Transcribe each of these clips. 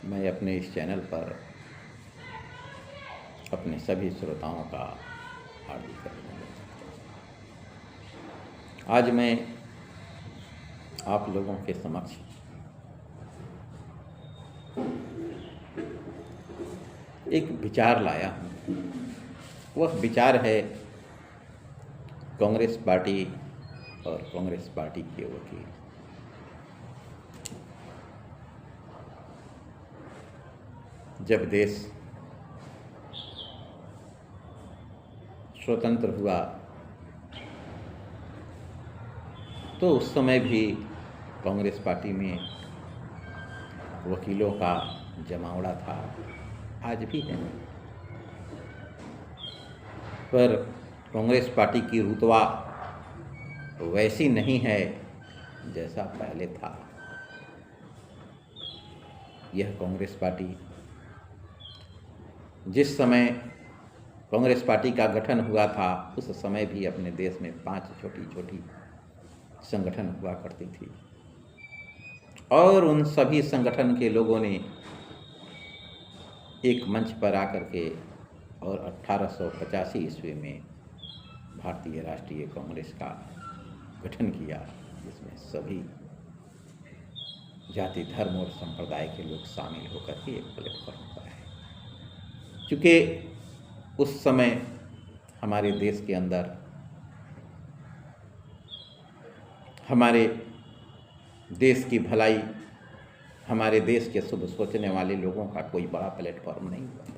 मैं अपने इस चैनल पर अपने सभी श्रोताओं का हार्दिक अभिनंदन करता हूँ। आज मैं आप लोगों के समक्ष एक विचार लाया हूँ। वह विचार है कांग्रेस पार्टी और कांग्रेस पार्टी के वकील। जब देश स्वतंत्र हुआ तो उस समय भी कांग्रेस पार्टी में वकीलों का जमावड़ा था, आज भी है। पर कांग्रेस पार्टी की रुतबा वैसी नहीं है जैसा पहले था। यह कांग्रेस पार्टी जिस समय कांग्रेस पार्टी का गठन हुआ था उस समय भी अपने देश में 5 छोटी छोटी संगठन हुआ करती थी और उन सभी संगठन के लोगों ने एक मंच पर आकर के और 1885 ईस्वी में भारतीय राष्ट्रीय कांग्रेस का गठन किया, जिसमें सभी जाति धर्म और संप्रदाय के लोग शामिल होकर के एक प्लेटफॉर्म पर आए। क्योंकि उस समय हमारे देश के अंदर हमारे देश की भलाई, हमारे देश के शुभ सोचने वाले लोगों का कोई बड़ा प्लेटफॉर्म नहीं हुआ था।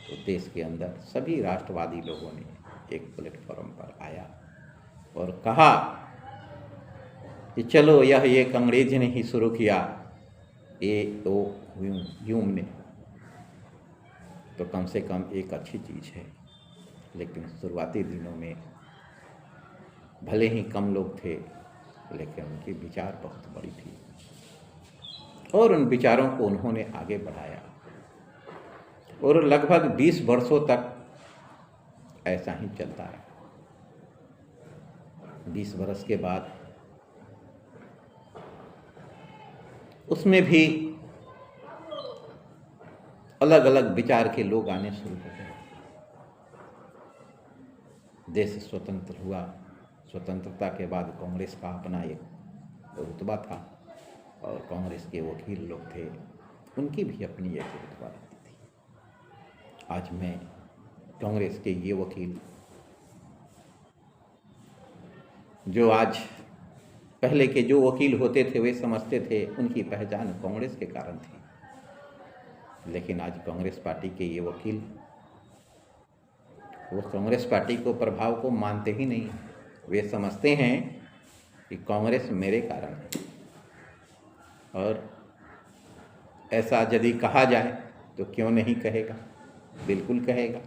तो देश के अंदर सभी राष्ट्रवादी लोगों ने एक प्लेटफॉर्म पर आया और कहा कि चलो यह एक अंग्रेज ने ही शुरू किया, A.O. ह्यूम ने, तो कम से कम एक अच्छी चीज़ है। लेकिन शुरुआती दिनों में भले ही कम लोग थे, लेकिन उनके विचार बहुत बड़ी थी और उन विचारों को उन्होंने आगे बढ़ाया और लगभग 20 वर्षों तक ऐसा ही चलता रहा। 20 वर्ष के बाद उसमें भी अलग अलग विचार के लोग आने शुरू हो गए। देश स्वतंत्र हुआ, स्वतंत्रता के बाद कांग्रेस का अपना एक रुतबा था और कांग्रेस के वकील लोग थे, उनकी भी अपनी एक रुतबा रहती थी। आज मैं कांग्रेस के ये वकील जो आज पहले के जो वकील होते थे वे समझते थे उनकी पहचान कांग्रेस के कारण थी, लेकिन आज कांग्रेस पार्टी के ये वकील वो कांग्रेस पार्टी को प्रभाव को मानते ही नहीं। वे समझते हैं कि कांग्रेस मेरे कारण है, और ऐसा यदि कहा जाए तो क्यों नहीं कहेगा, बिल्कुल कहेगा।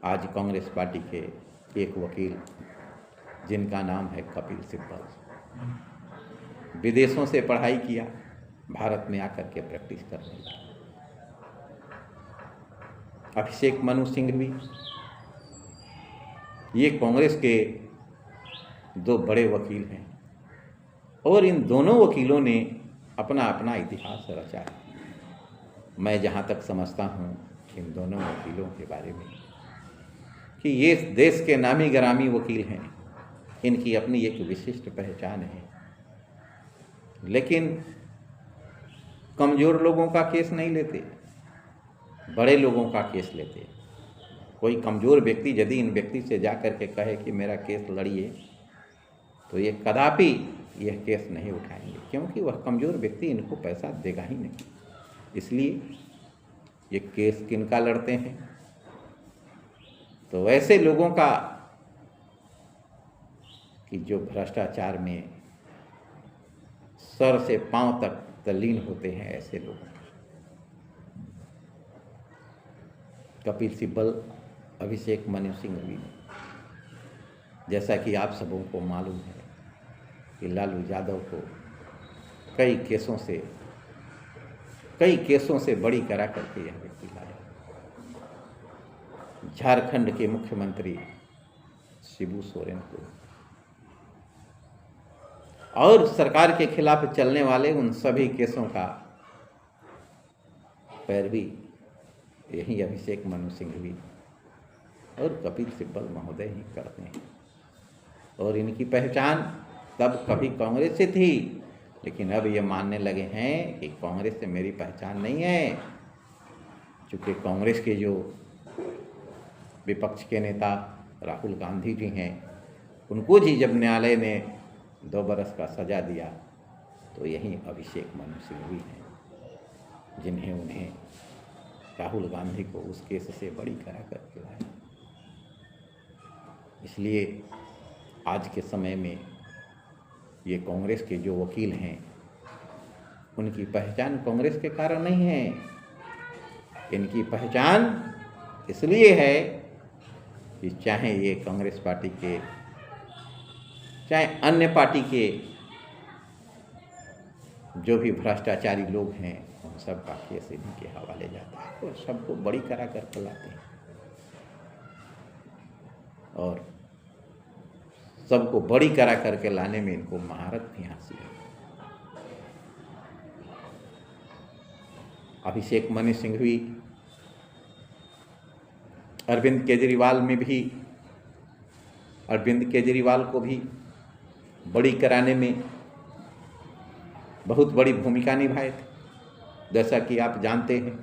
आज कांग्रेस पार्टी के एक वकील जिनका नाम है कपिल सिब्बल, विदेशों से पढ़ाई किया, भारत में आकर के प्रैक्टिस करने लगे। अभिषेक मनु सिंह भी, ये कांग्रेस के 2 बड़े वकील हैं और इन दोनों वकीलों ने अपना अपना इतिहास रचा है। मैं जहाँ तक समझता हूँ इन दोनों वकीलों के बारे में कि ये देश के नामी गिरामी वकील हैं, इनकी अपनी एक विशिष्ट पहचान है। लेकिन कमज़ोर लोगों का केस नहीं लेते, बड़े लोगों का केस लेते। कोई कमज़ोर व्यक्ति यदि इन व्यक्ति से जा कर के कहे कि मेरा केस लड़िए, तो ये कदापि यह केस नहीं उठाएंगे, क्योंकि वह कमज़ोर व्यक्ति इनको पैसा देगा ही नहीं। इसलिए ये केस किनका लड़ते हैं? तो ऐसे लोगों का कि जो भ्रष्टाचार में सर से पांव तक तल्लीन होते हैं, ऐसे लोगों का। कपिल सिब्बल, अभिषेक मनु सिंह भी, जैसा कि आप सबों को मालूम है कि लालू यादव को कई केसों से बड़ी करा करके यह व्यक्ति लाया। झारखंड के मुख्यमंत्री शिबू सोरेन को और सरकार के खिलाफ चलने वाले उन सभी केसों का पैरवी यही अभिषेक मनु सिंघवी और कपिल सिब्बल महोदय ही करते हैं। और इनकी पहचान तब कभी कांग्रेस से थी, लेकिन अब ये मानने लगे हैं कि कांग्रेस से मेरी पहचान नहीं है, चूँकि कांग्रेस के जो विपक्ष के नेता राहुल गांधी जी हैं, उनको जी जब न्यायालय ने 2 बरस का सज़ा दिया तो यही अभिषेक मनु सिंघवी हैं जिन्हें उन्हें राहुल गांधी को उस केस से बरी करा करके लाया। इसलिए आज के समय में ये कांग्रेस के जो वकील हैं, उनकी पहचान कांग्रेस के कारण नहीं है, इनकी पहचान इसलिए है कि चाहे ये कांग्रेस पार्टी के, चाहे अन्य पार्टी के जो भी भ्रष्टाचारी लोग हैं, उन सब का केस इन्हीं के हवाले जाता है और सबको बड़ी करा कर लाते हैं और सबको बड़ी करा करके लाने में इनको महारत भी हासिल है। अभिषेक मनु सिंघवी अरविंद केजरीवाल को भी बड़ी कराने में बहुत बड़ी भूमिका निभाए थे। जैसा कि आप जानते हैं,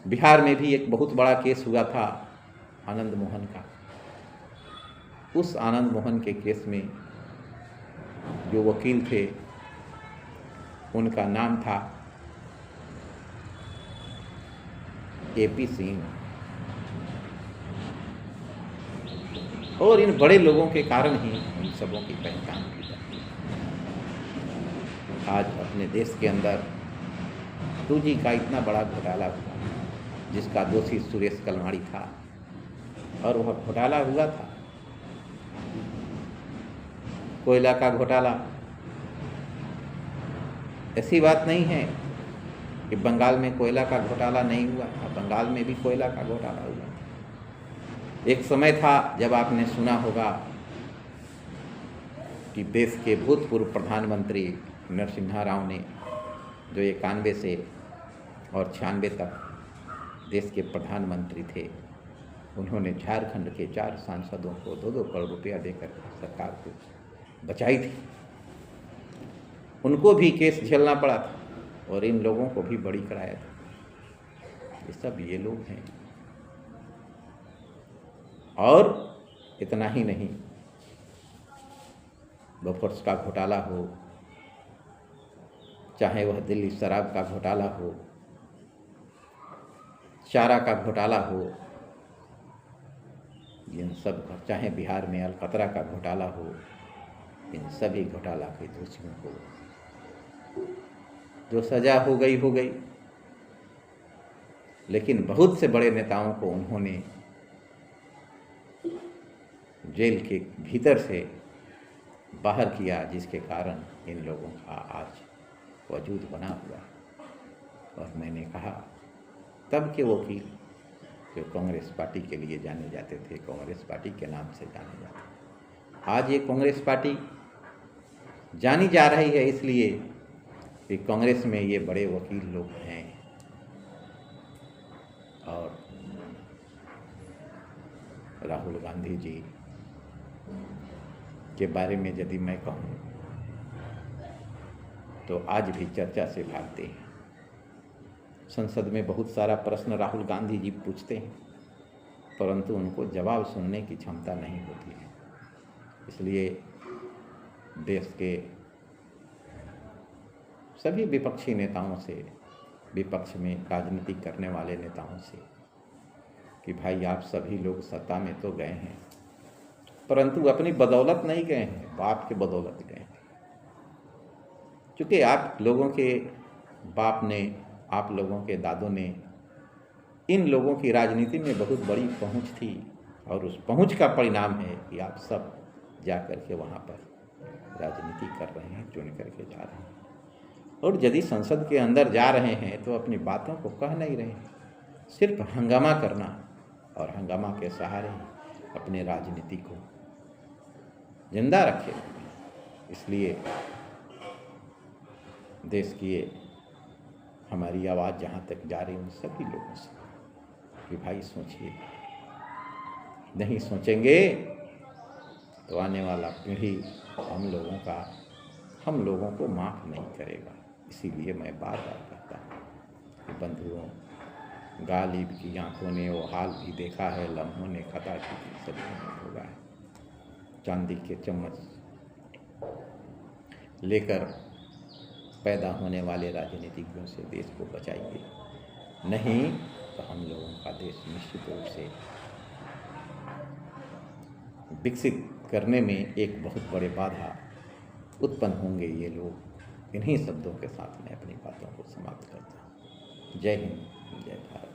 बिहार में भी एक बहुत बड़ा केस हुआ था आनंद मोहन का। उस आनंद मोहन के केस में जो वकील थे, उनका नाम था AP सिंह। और इन बड़े लोगों के कारण ही इन सबों की पहचान की जाती है। आज अपने देश के अंदर 2G का इतना बड़ा घोटाला हुआ, जिसका दोषी सुरेश कलमाड़ी था, और वह घोटाला हुआ था कोयला का घोटाला। ऐसी बात नहीं है कि बंगाल में कोयला का घोटाला नहीं हुआ था, बंगाल में भी कोयला का घोटाला हुआ। एक समय था जब आपने सुना होगा कि देश के भूतपूर्व प्रधानमंत्री नरसिम्हा राव ने, जो 91 से और 96 तक देश के प्रधानमंत्री थे, उन्होंने झारखंड के 4 सांसदों को 2-2 करोड़ रुपया देकर सरकार को बचाई थी। उनको भी केस झेलना पड़ा था और इन लोगों को भी बरी कराया था। ये सब ये लोग हैं। और इतना ही नहीं, बोफोर्स का घोटाला हो, चाहे वह दिल्ली शराब का घोटाला हो, चारा का घोटाला हो, इन सब, चाहे बिहार में अलकतरा का घोटाला हो, इन सभी घोटाला के दोषियों को जो सजा हो गई। लेकिन बहुत से बड़े नेताओं को उन्होंने जेल के भीतर से बाहर किया, जिसके कारण इन लोगों का आज वजूद बना हुआ। और मैंने कहा, तब के वकील जो कांग्रेस पार्टी के लिए जाने जाते थे, कांग्रेस पार्टी के नाम से जाने जाते थे, आज ये कांग्रेस पार्टी जानी जा रही है इसलिए कि कांग्रेस में ये बड़े वकील लोग हैं। और राहुल गांधी जी के बारे में यदि मैं कहूँ तो आज भी चर्चा से भागते हैं। संसद में बहुत सारा प्रश्न राहुल गांधी जी पूछते हैं, परंतु उनको जवाब सुनने की क्षमता नहीं होती है। इसलिए देश के सभी विपक्षी नेताओं से, विपक्ष में राजनीति करने वाले नेताओं से, कि भाई आप सभी लोग सत्ता में तो गए हैं, परंतु अपनी बदौलत नहीं गए हैं, बाप के बदौलत गए हैं। क्योंकि आप लोगों के बाप ने, आप लोगों के दादों ने, इन लोगों की राजनीति में बहुत बड़ी पहुंच थी, और उस पहुंच का परिणाम है कि आप सब जा कर के वहाँ पर राजनीति कर रहे हैं, चुन करके जा रहे हैं। और यदि संसद के अंदर जा रहे हैं तो अपनी बातों को कह नहीं रहे हैं, सिर्फ हंगामा करना और हंगामा के सहारे अपने राजनीति को जिंदा रखे। इसलिए देश की हमारी आवाज़ जहाँ तक जा रही है उन सभी लोगों से कि भाई सोचिए, नहीं सोचेंगे तो आने वाला पीढ़ी हम लोगों को माफ़ नहीं करेगा। इसीलिए मैं बार बार कहता हूँ कि बंधुओं, गालिब की आंखों ने वो हाल भी देखा है, लम्हों ने खता की थी, सदियों ने भोगा है। चांदी के चम्मच लेकर पैदा होने वाले राजनीतिज्ञों से देश को बचाइए, नहीं तो हम लोगों का देश निश्चित रूप से विकसित करने में एक बहुत बड़े बाधा उत्पन्न होंगे ये लोग। इन्हीं शब्दों के साथ मैं अपनी बातों को समाप्त करता हूँ। जय हिंद, जय भारत।